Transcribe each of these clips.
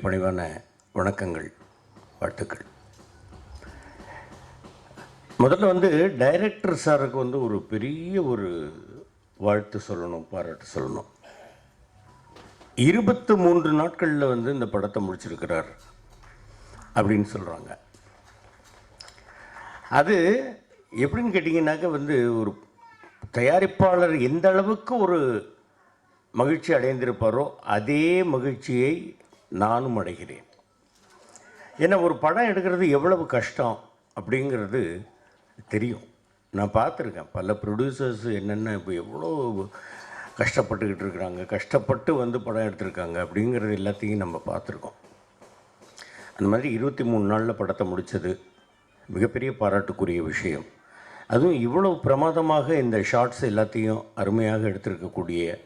பணிவான வணக்கங்கள், வாழ்த்துக்கள். முதல்ல டைரக்டர் சாருக்கு ஒரு பெரிய வாழ்த்து சொல்லணும், பாராட்டு சொல்லணும். 23 நாட்களில் இந்த படத்தை முடிச்சிருக்கிறார் அப்படின்னு சொல்கிறாங்க. அது எப்படின்னு கேட்டிங்கன்னாக்க ஒரு தயாரிப்பாளர் எந்த அளவுக்கு மகிழ்ச்சி அடைந்திருப்பாரோ அதே மகிழ்ச்சியை நானும் அடைகிறேன். ஏன்னா ஒரு படம் எடுக்கிறது எவ்வளவு கஷ்டம் அப்படிங்கிறது தெரியும். நான் பார்த்துருக்கேன் பல ப்ரொடியூசர்ஸ் என்னென்ன இப்போ எவ்வளோ கஷ்டப்பட்டுக்கிட்டு இருக்கிறாங்க, கஷ்டப்பட்டு படம் எடுத்திருக்காங்க அப்படிங்கிறது எல்லாத்தையும் நம்ம பார்த்துருக்கோம். அந்த மாதிரி 23 நாளில் படத்தை முடித்தது மிகப்பெரிய பாராட்டுக்குரிய விஷயம். அதுவும் இவ்வளோ பிரமாதமாக இந்த ஷார்ட்ஸ் எல்லாத்தையும் அருமையாக எடுத்திருக்கக்கூடிய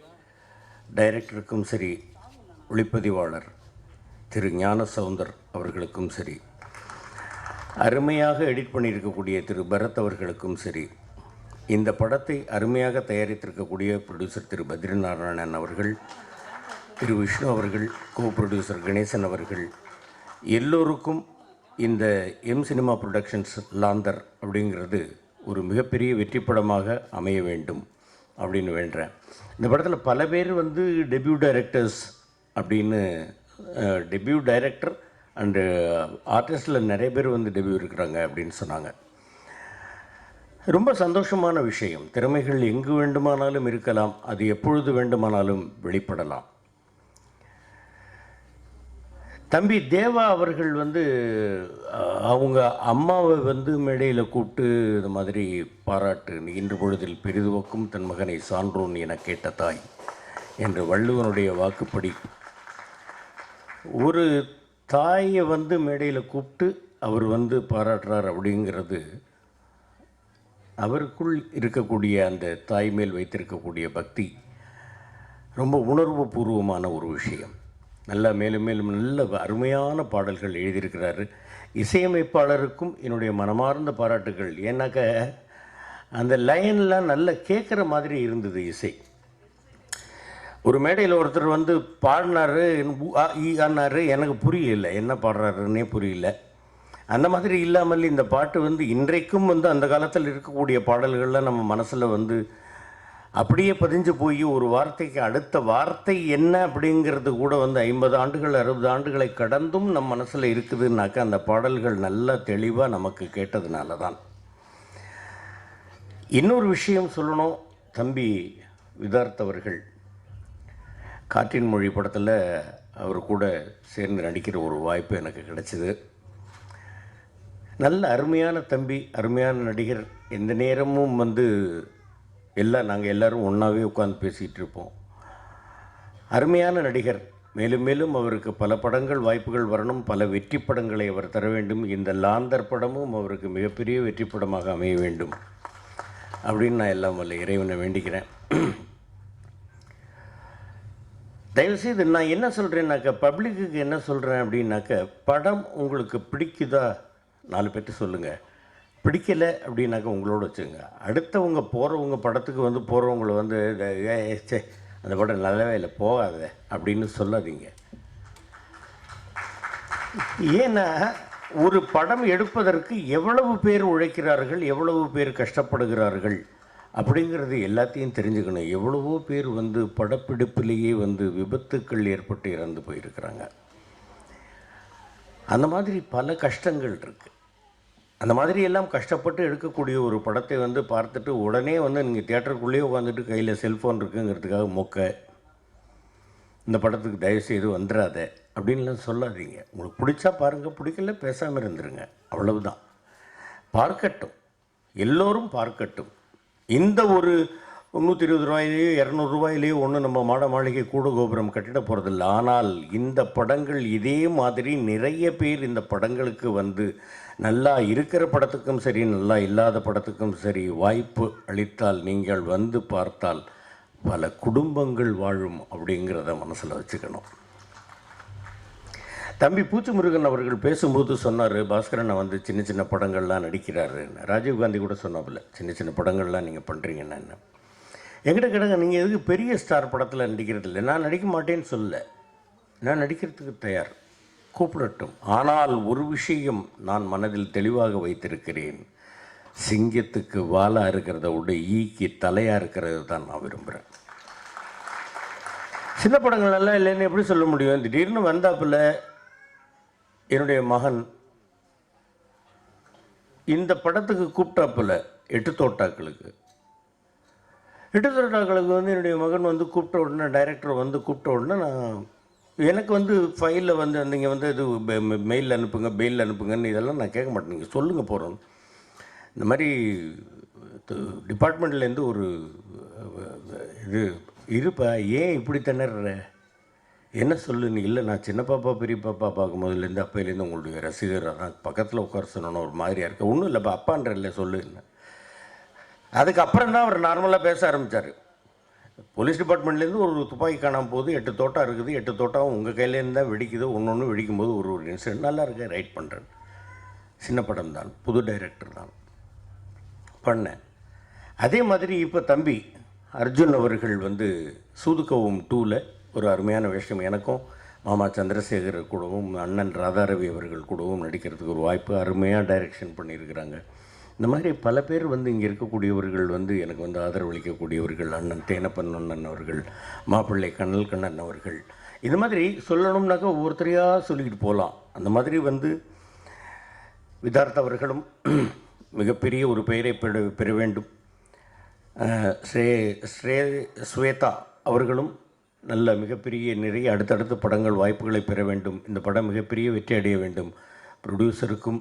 டைரக்டருக்கும் சரி, ஒளிப்பதிவாளர் திரு ஞான சவுந்தர் அவர்களுக்கும் சரி, அருமையாக எடிட் பண்ணியிருக்கக்கூடிய திரு பரத் அவர்களுக்கும் சரி, இந்த படத்தை அருமையாக தயாரித்திருக்கக்கூடிய ப்ரொடியூசர் திரு பத்ரிநாராயணன் அவர்கள், திரு விஷ்ணு அவர்கள், கோ ப்ரொடியூசர் கணேசன் அவர்கள், எல்லோருக்கும் இந்த எம் சினிமா ப்ரொடக்ஷன்ஸ் லாந்தர் அப்படிங்கிறது ஒரு மிகப்பெரிய வெற்றி படமாக அமைய வேண்டும் அப்படின்னு வேண்டுறேன். இந்த படத்தில் பல பேர் டெபியூ டைரக்டர்ஸ் அப்படின்னு, டெபியூ டைரக்டர் அண்டு ஆர்டிஸ்டில் நிறைய பேர் டெபியூ இருக்கிறாங்க அப்படின்னு சொன்னாங்க. ரொம்ப சந்தோஷமான விஷயம். திறமைகள் எங்கு வேண்டுமானாலும் இருக்கலாம், அது எப்பொழுது வேண்டுமானாலும் வெளிப்படலாம். தம்பி தேவா அவர்கள் அவங்க அம்மாவை மேடையில் கூப்பிட்டு இது மாதிரி பாராட்டு, இன்று பொழுதில் பெரிதுவக்கும் தன் மகனை சான்றோன் என கேட்ட தாய் என்று வள்ளுவனுடைய வாக்குப்படி ஒரு தாயை மேடையில் கூப்பிட்டு அவர் பாராட்டுறார் அப்படிங்கிறது அவருக்குள் இருக்கக்கூடிய அந்த தாய் மேல் வைத்திருக்கக்கூடிய பக்தி ரொம்ப உணர்வு பூர்வமான ஒரு விஷயம். நல்லா மேலும் மேலும் நல்ல அருமையான பாடல்கள் எழுதியிருக்கிறாரு. இசையமைப்பாளருக்கும் என்னுடைய மனமார்ந்த பாராட்டுகள். ஏன்னாக்க அந்த லைன்லாம் நல்லா கேட்குற மாதிரி இருந்தது இசை. ஒரு மேடையில் ஒருத்தர் பாடினார், ஆனார், எனக்கு புரியல என்ன பாடுறாருன்னே புரியல. அந்த மாதிரி இல்லாமல் இந்த பாட்டு இன்றைக்கும் அந்த காலத்தில் இருக்கக்கூடிய பாடல்கள்லாம் நம்ம மனசில் அப்படியே பதிஞ்சு போய் ஒரு வார்த்தைக்கு அடுத்த வார்த்தை என்ன அப்படிங்கிறது கூட 50 ஆண்டுகள் 60 ஆண்டுகளை கடந்தும் நம் மனசில் இருக்குதுன்னாக்கா அந்த பாடல்கள் நல்லா தெளிவாக நமக்கு கேட்டதுனால தான். இன்னொரு விஷயம் சொல்லணும். தம்பி விதார்த் அவர்கள் காற்றின் மொழி படத்தில் அவர் கூட சேர்ந்து நடிக்கிற ஒரு வாய்ப்பு எனக்கு கிடைச்சிது. நல்ல அருமையான தம்பி, அருமையான நடிகர். எந்த நேரமும் நாங்கள் எல்லோரும் ஒன்றாவே உட்காந்து பேசிகிட்டு இருப்போம். அருமையான நடிகர். மேலும் மேலும் அவருக்கு பல படங்கள் வாய்ப்புகள் வரணும், பல வெற்றி படங்களை அவர் தர வேண்டும். இந்த லாந்தர் படமும் அவருக்கு மிகப்பெரிய வெற்றி படமாக அமைய வேண்டும் அப்படின்னு நான் எல்லாம் வல்ல இறைவனை வேண்டிக்கிறேன். தயவுசெய்து நான் என்ன சொல்கிறேன்னாக்கா, பப்ளிக்கு என்ன சொல்கிறேன் அப்படின்னாக்க, படம் உங்களுக்கு பிடிக்குதா 4 பேர்த்து சொல்லுங்கள். பிடிக்கலை அப்படின்னாக்கா உங்களோட வச்சுங்க. அடுத்தவங்க போகிறவங்க படத்துக்கு போகிறவங்கள அந்த படம் நல்லாவே இல்லை, போகாத அப்படின்னு சொல்லாதீங்க. ஏன்னா ஒரு படம் எடுப்பதற்கு எவ்வளவு பேர் உழைக்கிறார்கள், எவ்வளவு பேர் கஷ்டப்படுகிறார்கள் அப்படிங்கிறது எல்லாத்தையும் தெரிஞ்சுக்கணும். எவ்வளவோ பேர் படப்பிடிப்பிலேயே விபத்துக்கள் ஏற்பட்டு இறந்து போயிருக்கிறாங்க. அந்த மாதிரி பல கஷ்டங்கள் இருக்குது. அந்த மாதிரி எல்லாம் கஷ்டப்பட்டு எடுக்கக்கூடிய ஒரு படத்தை பார்த்துட்டு உடனே நீங்கள் தியேட்டருக்குள்ளேயே உட்காந்துட்டு கையில் செல்ஃபோன் இருக்குங்கிறதுக்காக மொக்க இந்த படத்துக்கு தயவுசெய்து வந்துடாத அப்படின்லாம் சொல்லாதீங்க. உங்களுக்கு பிடிச்சா பாருங்கள், பிடிக்கல பேசாமல் இருந்துருங்க, அவ்வளவுதான். பார்க்கட்டும், எல்லோரும் பார்க்கட்டும். இந்த ஒரு 120 ரூபாயிலேயோ 200 ரூபாயிலேயோ ஒன்றும் நம்ம மாட மாளிகை கூட கோபுரம் கட்டிட போகிறதில்ல. ஆனால் இந்த படங்கள் இதே மாதிரி நிறைய பேர் இந்த படங்களுக்கு நல்லா இருக்கிற படத்துக்கும் சரி, நல்லா இல்லாத படத்துக்கும் சரி வாய்ப்பு அளித்தால், நீங்கள் பார்த்தால் பல குடும்பங்கள் வாழும் அப்படிங்கிறத மனசில் வச்சுக்கணும். தம்பி பூச்சி முருகன் அவர்கள் பேசும்போது சொன்னார், பாஸ்கரனை சின்ன சின்ன படங்கள்லாம் நடிக்கிறாரு. ராஜீவ்காந்தி கூட சொன்னாப்புல, சின்ன சின்ன படங்கள்லாம் நீங்கள் பண்ணுறீங்கன்னா என்ன. என்கிட்ட கேட்டாங்க, நீங்கள் எதுக்கு பெரிய ஸ்டார் படத்தில் நடிக்கிறது இல்லை? நான் நடிக்க மாட்டேன்னு சொல்லலை, நான் நடிக்கிறதுக்கு தயார். கூப்பிடட்டும். ஆனால் ஒரு விஷயம் நான் மனதில் தெளிவாக வைத்திருக்கிறேன். சிங்கத்துக்கு வாலாக இருக்கிறத விட ஈக்கு தலையாக இருக்கிறது தான் நான் விரும்புகிறேன். சின்ன படங்கள் நல்லா இல்லைன்னு எப்படி சொல்ல முடியும்? திடீர்னு வந்தாப்புல என்னுடைய மகன் இந்த படத்துக்கு கூப்பிட்டாப்புல எட்டு தோட்டாக்களுக்கு வந்து என்னுடைய மகன் வந்து கூப்பிட்ட உடனே, டைரக்டர் வந்து கூப்பிட்ட உடனே நான் எனக்கு வந்து ஃபைலில் வந்து நீங்கள் வந்து இது மெயில் அனுப்புங்க, பெயில் அனுப்புங்கன்னு இதெல்லாம் நான் கேட்க மாட்டேன். நீங்கள் சொல்லுங்கள் போகிறோம். இந்த மாதிரி டிபார்ட்மெண்ட்லேருந்து ஒரு இது இருப்பா, ஏன் இப்படி திணற, என்ன சொல்லுன்னு. இல்லை, நான் சின்ன பாப்பா பெரிய பாப்பா பார்க்கும்போதுலேருந்து அப்பையிலேருந்து உங்களுடைய ரசிகராக நான் பக்கத்தில் உட்கார சொன்னோன்னு ஒரு மாதிரியாக இருக்குது. ஒன்றும் இல்லைப்பா, அப்பான்ற இல்லை சொல்லுன்னு. அதுக்கப்புறம் தான் அவர் நார்மலாக பேச ஆரம்பித்தார். போலீஸ் டிபார்ட்மெண்ட்லேருந்து ஒரு துப்பாக்கி காணாமல் போகுது, 8 தோட்டா இருக்குது, 8 தோட்டாவும் உங்கள் கையிலேருந்து தான் வெடிக்குது, ஒன்று வெடிக்கும்போது ஒரு இன்சிடென்ட் நல்லா இருக்க ரைட் பண்ணுறேன். சின்ன படம் தான், புது டைரக்டர் தான் பண்ணேன். அதே மாதிரி இப்போ தம்பி அர்ஜுன் அவர்கள் வந்து சூதுகவும் 2ல் ஒரு அருமையான விஷயம், எனக்கும் மாமா சந்திரசேகர் கூடவும் அண்ணன் ராதாரவி அவர்கள் கூடவும் நடிக்கிறதுக்கு ஒரு வாய்ப்பு, அருமையாக டைரக்ஷன் பண்ணியிருக்கிறாங்க. இந்த மாதிரி பல பேர் வந்து இங்கே இருக்கக்கூடியவர்கள் வந்து எனக்கு வந்து ஆதரவளிக்கக்கூடியவர்கள், அண்ணன் தேனப்பன் அண்ணன் அவர்கள், மாப்பிள்ளை கண்ணல் கண்ணன் அவர்கள். இது மாதிரி சொல்லணும்னாக்கா ஒவ்வொருத்தரையாக சொல்லிக்கிட்டு போகலாம். அந்த மாதிரி வந்து விதார்த் அவர்களும் மிகப்பெரிய ஒரு பெயரை பெற வேண்டும். ஸ்வேதா அவர்களும் நல்ல மிகப்பெரிய நிறைய அடுத்தடுத்த படங்கள் வாய்ப்புகளை பெற வேண்டும். இந்த படம் மிகப்பெரிய வெற்றி அடைய வேண்டும். ப்ரொடியூசருக்கும்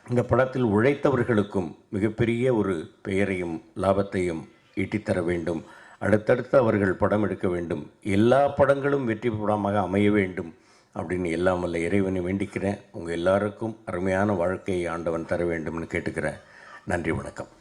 இந்த படத்தில் உழைத்தவர்களுக்கும் மிகப்பெரிய ஒரு பெயரையும் லாபத்தையும் ஈட்டித்தர வேண்டும். அடுத்தடுத்து அவர்கள் படம் எடுக்க வேண்டும். எல்லா படங்களும் வெற்றி படமாக அமைய வேண்டும் அப்படின்னு எல்லாம் வல்ல இறைவனை வேண்டிக்கிறேன். உங்கள் எல்லாருக்கும் அருமையான வாழ்க்கையை ஆண்டவன் தர வேண்டும்னு கேட்டுக்கிறேன். நன்றி, வணக்கம்.